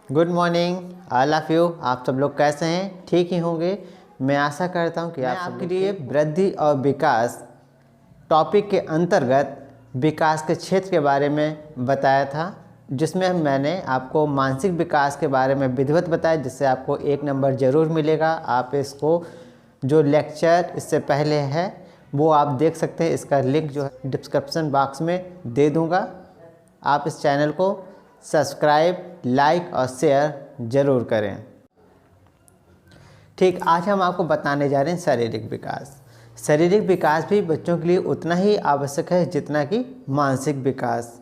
Good morning all of you. आप सब लोग कैसे हैं? ठीक ही होंगे। मैं आशा करता हूं कि आप आपके लिए वृद्धि और विकास टॉपिक के अंतर्गत विकास के क्षेत्र के बारे में बताया था, जिसमें मैंने आपको मानसिक विकास के बारे में विधिवत बताया, जिससे आपको 1 नंबर ज़रूर मिलेगा। आप इसको जो लेक्चर इससे पहले है वो आप देख सकते हैं। इसका लिंक जो है डिस्क्रिप्शन बॉक्स में दे दूँगा। आप इस चैनल को सब्सक्राइब, लाइक और शेयर ज़रूर करें। ठीक, आज हम आपको बताने जा रहे हैं शारीरिक विकास। शारीरिक विकास भी बच्चों के लिए उतना ही आवश्यक है जितना कि मानसिक विकास।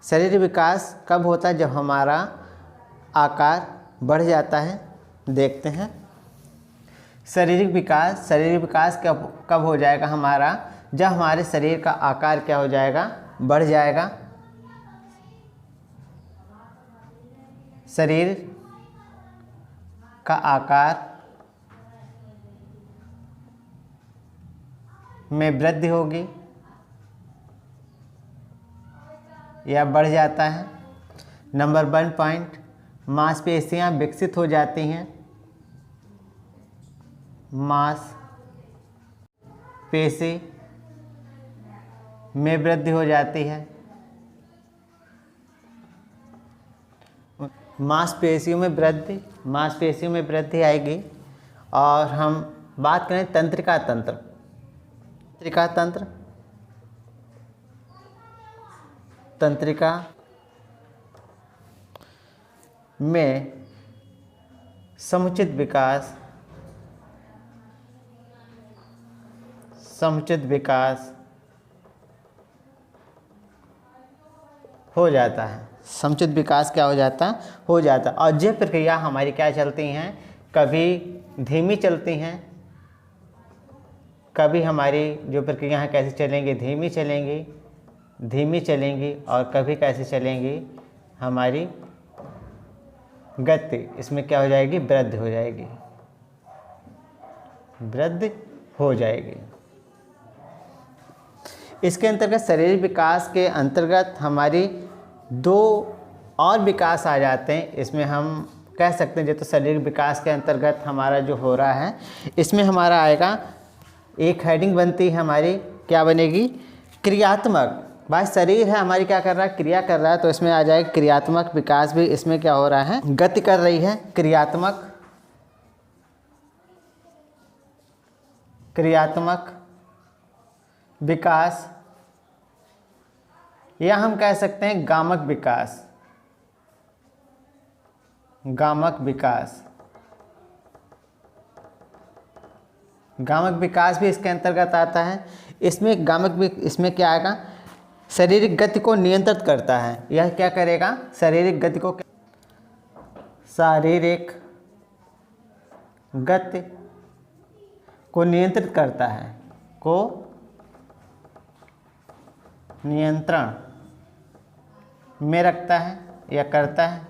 शारीरिक विकास कब होता है? जब हमारा आकार बढ़ जाता है। देखते हैं शारीरिक विकास कब हो जाएगा हमारा? जब हमारे शरीर का आकार क्या हो जाएगा? बढ़ जाएगा। शरीर का आकार में वृद्धि होगी या बढ़ जाता है। नंबर 1 पॉइंट, मांसपेशियां विकसित हो जाती हैं। मांसपेशी में वृद्धि हो जाती है। मांसपेशियों में वृद्धि आएगी। और हम बात करें तंत्रिका में समुचित विकास हो जाता है। समुचित विकास क्या हो जाता? हो जाता। और ये प्रक्रिया हमारी क्या चलती हैं? कभी धीमी चलती हैं, कभी हमारी जो प्रक्रिया है कैसे चलेंगी? धीमी चलेंगी। और कभी कैसे चलेंगी? हमारी गति इसमें क्या हो जाएगी? वृद्धि हो जाएगी। इसके अंतर्गत शारीरिक विकास के अंतर्गत हमारी 2 और विकास आ जाते हैं। इसमें हम कह सकते हैं, जो तो शारीरिक विकास के अंतर्गत हमारा जो हो रहा है, इसमें हमारा आएगा, एक हेडिंग बनती है हमारी, क्या बनेगी? क्रियात्मक। भाई शरीर है हमारी, क्या कर रहा है? क्रिया कर रहा है। तो इसमें आ जाएगा क्रियात्मक विकास भी। इसमें क्या हो रहा है? गति कर रही है। क्रियात्मक विकास, या हम कह सकते हैं गामक विकास भी इसके अंतर्गत आता है। इसमें क्या आएगा? शारीरिक गति को नियंत्रित करता है। यह क्या करेगा? शारीरिक गति को नियंत्रित करता है, नियंत्रण में रखता है या करता है।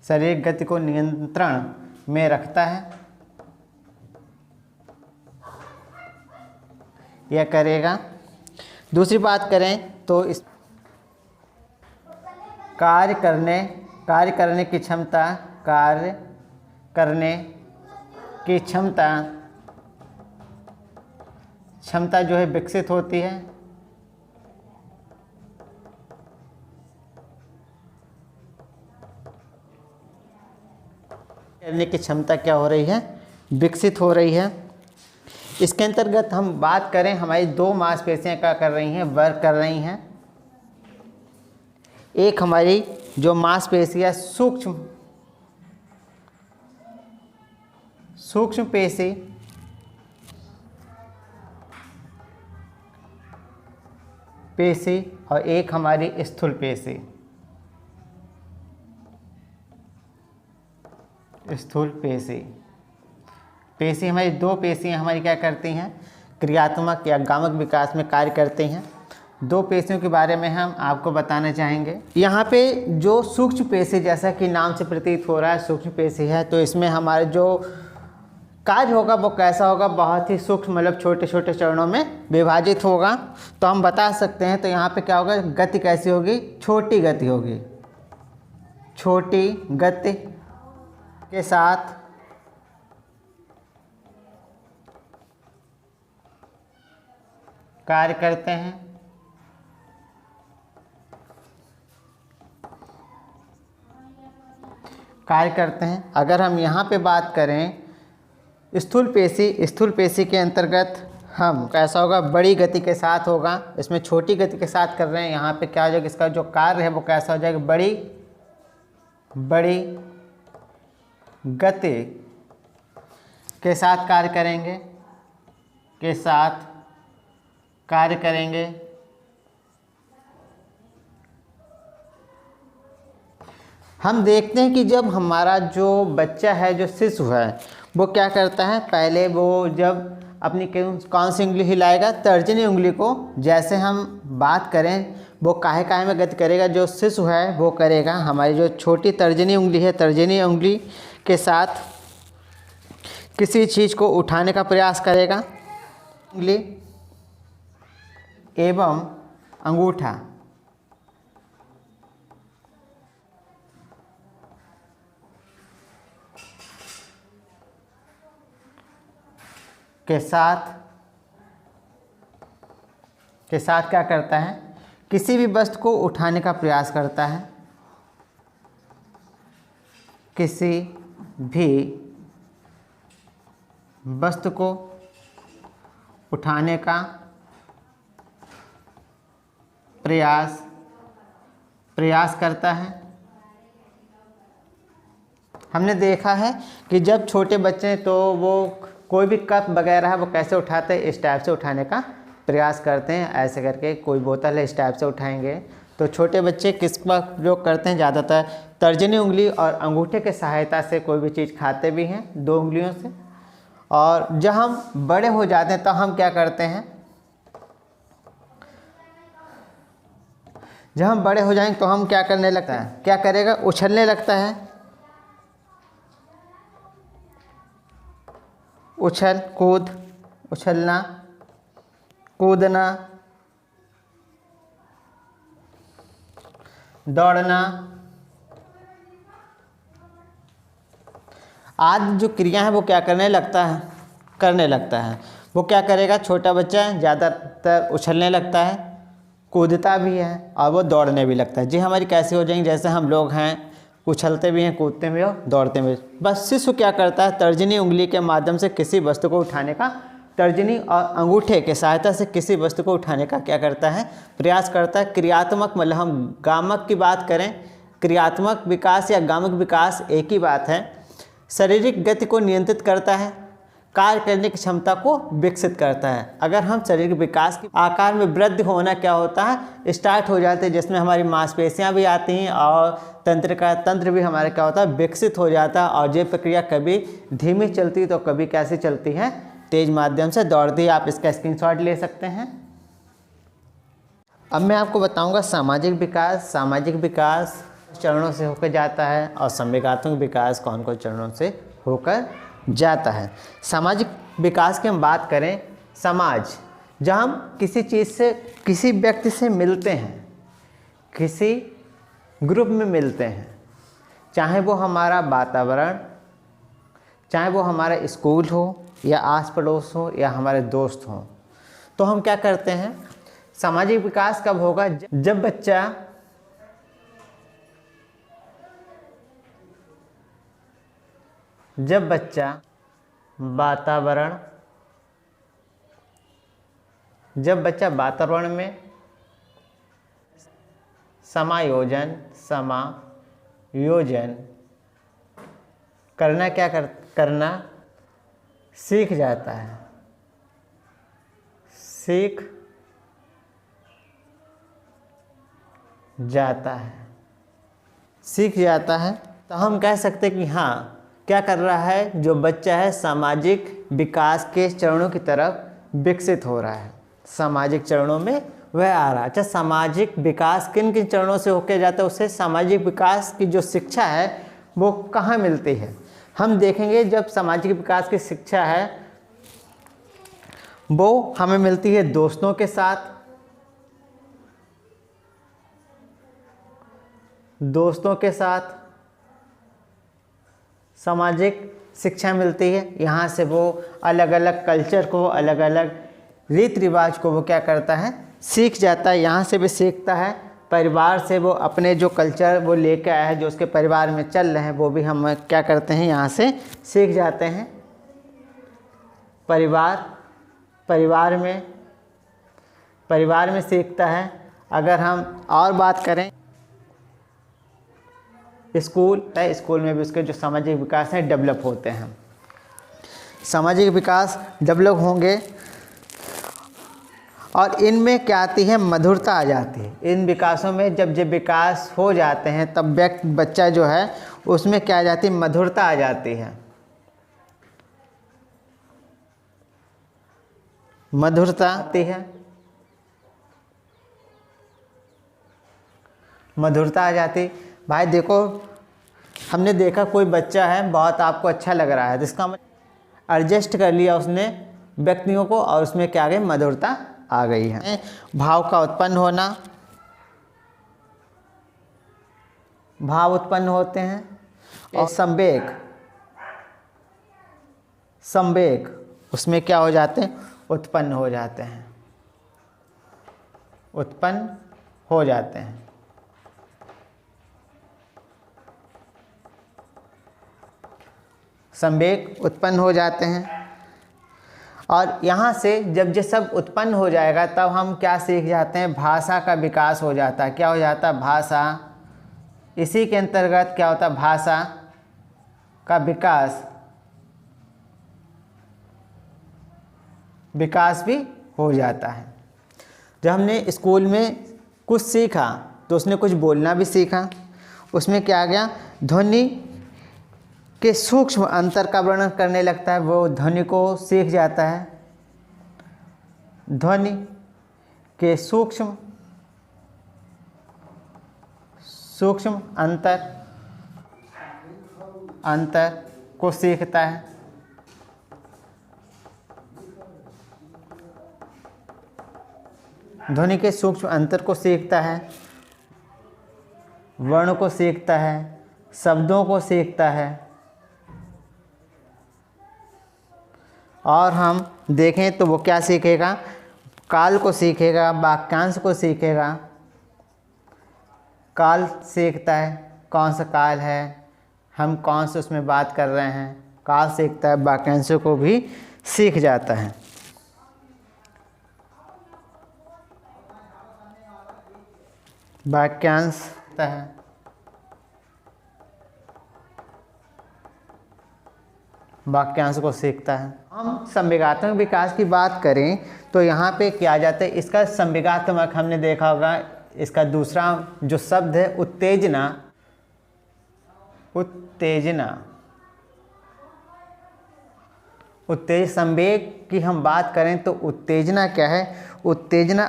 शारीरिक गति को नियंत्रण में रखता है या करेगा। दूसरी बात करें तो इस कार्य करने की क्षमता जो है विकसित होती है। करने की क्षमता क्या हो रही है? विकसित हो रही है। इसके अंतर्गत हम बात करें, हमारी 2 मांसपेशियां क्या कर रही हैं? वर्क कर रही हैं। एक हमारी जो मांसपेशियां सूक्ष्म पेशी और एक हमारी स्थूल पेशी हमारी 2 पेशियां हमारी क्या करती हैं? क्रियात्मक या गामक विकास में कार्य करती हैं। 2 पेशियों के बारे में हम आपको बताना चाहेंगे। यहाँ पे जो सूक्ष्म पेशी, जैसा कि नाम से प्रतीत हो रहा है सूक्ष्म पेशी है, तो इसमें हमारे जो कार्य होगा वो कैसा होगा? बहुत ही सूक्ष्म, मतलब छोटे छोटे चरणों में विभाजित होगा। तो हम बता सकते हैं, तो यहाँ पे क्या होगा? गति कैसी होगी? छोटी गति होगी। छोटी गति के साथ कार्य करते हैं। अगर हम यहाँ पे बात करें स्थूल पेशी के अंतर्गत हम कैसा होगा, बड़ी गति के साथ होगा। इसमें छोटी गति के साथ कर रहे हैं, यहाँ पे क्या हो जाएगा, इसका जो कार्य है वो कैसा हो जाएगा, बड़ी गति के साथ कार्य करेंगे। हम देखते हैं कि जब हमारा जो बच्चा है, जो शिशु है, वो क्या करता है, पहले वो जब अपनी कौन सी उंगली हिलाएगा, तर्जनी उंगली को। जैसे हम बात करें वो काहे में गति करेगा, जो शिशु है वो करेगा हमारी जो छोटी तर्जनी उंगली है, तर्जनी उंगली के साथ किसी चीज़ को उठाने का प्रयास करेगा। उंगली एवं अंगूठा के साथ क्या करता है, किसी भी वस्तु को उठाने का प्रयास करता है। किसी भी वस्तु को उठाने का प्रयास करता है। हमने देखा है कि जब छोटे बच्चे हैं तो वो कोई भी कप वगैरह है वो कैसे उठाते हैं, इस टाइप से उठाने का प्रयास करते हैं। ऐसे करके कोई बोतल है इस टाइप से उठाएंगे। तो छोटे बच्चे किसका प्रयोग करते हैं, ज़्यादातर तर्जनी उंगली और अंगूठे के सहायता से कोई भी चीज़ खाते भी हैं, 2 उंगलियों से। और जब हम बड़े हो जाते हैं तो हम क्या करते हैं, जब हम बड़े हो जाएंगे तो हम क्या करने लगता है, क्या करेगा, उछलने लगता है। उछलना, कूदना, दौड़ना आदि जो क्रिया है वो क्या करने लगता है। वो क्या करेगा, छोटा बच्चा ज़्यादातर उछलने लगता है, कूदता भी है और वो दौड़ने भी लगता है। जी हमारी कैसे हो जाएंगी, जैसे हम लोग हैं, उछलते भी हैं, कूदते भी और दौड़ते भी। बस शिशु क्या करता है, तर्जनी उंगली के माध्यम से किसी वस्तु को उठाने का, तर्जनी और अंगूठे के सहायता से किसी वस्तु को उठाने का क्या करता है, प्रयास करता है। क्रियात्मक मतलब हम गामक की बात करें, क्रियात्मक विकास या गामक विकास एक ही बात है। शारीरिक गति को नियंत्रित करता है, कार्य करने की क्षमता को विकसित करता है। अगर हम शारीरिक विकास के आकार में वृद्धि होना क्या होता है, स्टार्ट हो जाते हैं, जिसमें हमारी मांसपेशियां भी आती हैं और तंत्र भी हमारा क्या होता है, विकसित हो जाता है। और ये प्रक्रिया कभी धीमी चलती तो कभी कैसी चलती है, तेज माध्यम से दौड़ती है। आप इसका स्क्रीनशॉट ले सकते हैं। अब मैं आपको बताऊंगा सामाजिक विकास चरणों से होकर जाता है और संवेगात्मक विकास कौन कौन चरणों से होकर जाता है। सामाजिक विकास की हम बात करें, समाज जहाँ हम किसी चीज़ से, किसी व्यक्ति से मिलते हैं, किसी ग्रुप में मिलते हैं, चाहे वो हमारा वातावरण, चाहे वो हमारा स्कूल हो या आस पड़ोस हो या हमारे दोस्त हों, तो हम क्या करते हैं, सामाजिक विकास कब होगा, जब बच्चा वातावरण में समायोजन करना सीख जाता है, तो हम कह सकते हैं कि हाँ, क्या कर रहा है, जो बच्चा है सामाजिक विकास के चरणों की तरफ विकसित हो रहा है, सामाजिक चरणों में वह आ रहा है। अच्छा, सामाजिक विकास किन किन चरणों से होकर जाता है, उससे सामाजिक विकास की जो शिक्षा है वो कहाँ मिलती है, हम देखेंगे। जब सामाजिक विकास की शिक्षा है वो हमें मिलती है दोस्तों के साथ, सामाजिक शिक्षा मिलती है। यहाँ से वो अलग अलग कल्चर को, अलग अलग रीति रिवाज को वो क्या करता है, सीख जाता है। यहाँ से भी सीखता है। परिवार से वो अपने जो कल्चर वो लेकर आया है, जो उसके परिवार में चल रहे हैं, वो भी हम क्या करते हैं, यहाँ से सीख जाते हैं। परिवार में सीखता है। अगर हम और बात करें स्कूल में भी उसके जो सामाजिक विकास हैं डेवलप होते हैं। सामाजिक विकास डेवलप होंगे और इनमें क्या आती है, मधुरता आ जाती है। इन विकासों में जब विकास हो जाते हैं तब बच्चा जो है उसमें क्या आ जाती है, मधुरता आ जाती है। मधुरता आती है, मधुरता आ जाती। भाई देखो, हमने देखा कोई बच्चा है बहुत आपको अच्छा लग रहा है, जिसका एडजस्ट कर लिया उसने व्यक्तियों को और उसमें क्या आ गई, मधुरता आ गई है। भाव का उत्पन्न होना, भाव उत्पन्न होते हैं। और संवेग उसमें क्या हो जाते हैं, उत्पन्न हो जाते हैं, उत्पन्न हो जाते हैं। संवेग उत्पन्न हो जाते हैं। और यहाँ से जब ये सब उत्पन्न हो जाएगा तब हम क्या सीख जाते हैं, भाषा का विकास हो जाता है। क्या हो जाता है, भाषा। इसी के अंतर्गत क्या होता है, भाषा का विकास भी हो जाता है। जब हमने स्कूल में कुछ सीखा तो उसने कुछ बोलना भी सीखा। उसमें क्या आ गया, ध्वनि के सूक्ष्म अंतर का वर्णन करने लगता है, वो ध्वनि को सीख जाता है। ध्वनि के सूक्ष्म अंतर को सीखता है। ध्वनि के सूक्ष्म अंतर को सीखता है, वर्ण को सीखता है, शब्दों को सीखता है। और हम देखें तो वो क्या सीखेगा, काल को सीखेगा, वाक्यांश को सीखेगा। काल सीखता है, कौन सा काल है, हम कौन से उसमें बात कर रहे हैं। काल सीखता है, वाक्यांशों को भी सीख जाता है। वाक्यांश है, वाक्यांश को सीखता है। हम संवेगात्मक विकास की बात करें तो यहाँ पे क्या आ जाता है, इसका संवेगात्मक हमने देखा होगा, इसका दूसरा जो शब्द है उत्तेजना। संवेग की हम बात करें तो उत्तेजना क्या है, उत्तेजना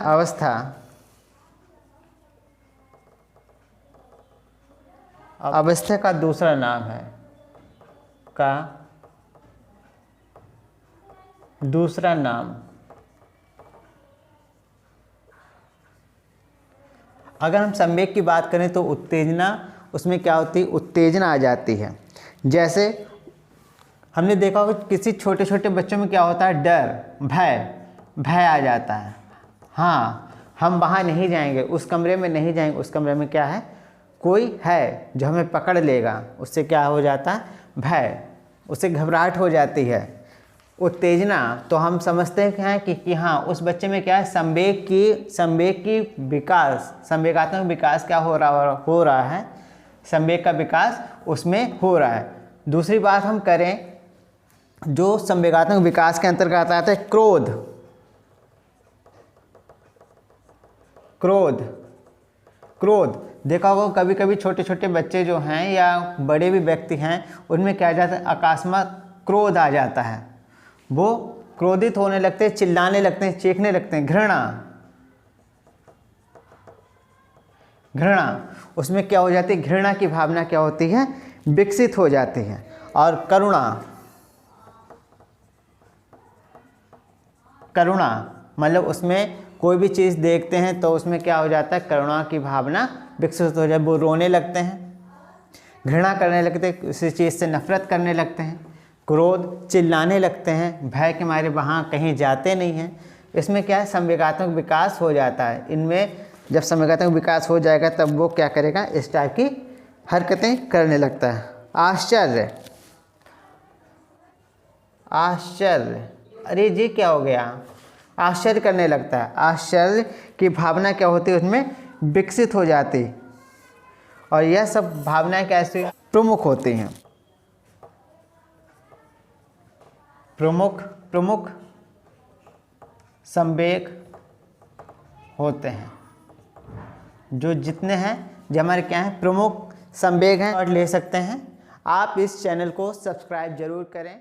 अवस्था का दूसरा नाम है, दूसरा नाम। अगर हम संवेग की बात करें तो उत्तेजना, उसमें क्या होती है, उत्तेजना आ जाती है। जैसे हमने देखा होगा किसी छोटे छोटे बच्चों में क्या होता है, डर, भय आ जाता है। हाँ, हम वहाँ नहीं जाएंगे, उस कमरे में नहीं जाएंगे, उस कमरे में क्या है, कोई है जो हमें पकड़ लेगा। उससे क्या हो जाता है, भय, उससे घबराहट हो जाती है। उत्तेजना तो हम समझते हैं कि हाँ, उस बच्चे में क्या है, संवेग की विकास, संवेगात्मक विकास क्या हो रहा है, संवेग का विकास उसमें हो रहा है। दूसरी बात हम करें जो संवेगात्मक विकास के अंतर्गत आता है, क्रोध। देखा होगा कभी कभी छोटे छोटे बच्चे जो हैं या बड़े भी व्यक्ति हैं, उनमें क्या जाता है, अकस्मात क्रोध आ जाता है। वो क्रोधित होने लगते हैं, चिल्लाने लगते हैं, चीखने लगते हैं। घृणा उसमें क्या हो जाती है, घृणा की भावना क्या होती है, विकसित हो जाती है। और करुणा मतलब उसमें कोई भी चीज़ देखते हैं तो उसमें क्या हो जाता है, करुणा की भावना विकसित हो जाए, वो रोने लगते हैं। घृणा करने लगते हैं, किसी चीज़ से नफरत करने लगते हैं। क्रोध, चिल्लाने लगते हैं, भय के मारे वहाँ कहीं जाते नहीं हैं। इसमें क्या है, संवेगात्मक विकास हो जाता है। इनमें जब संवेगात्मक विकास हो जाएगा तब वो क्या करेगा, इस टाइप की हरकतें करने लगता है। आश्चर्य, आश्चर्य, अरे जी क्या हो गया, आश्चर्य करने लगता है। आश्चर्य की भावना क्या होती है, उसमें विकसित हो जाती, और यह सब भावनाएं कैसी प्रमुख होती हैं। प्रमुख संवेग होते हैं, जो जितने हैं जो हमारे क्या हैं, प्रमुख संवेग हैं, और ले सकते हैं। आप इस चैनल को सब्सक्राइब जरूर करें।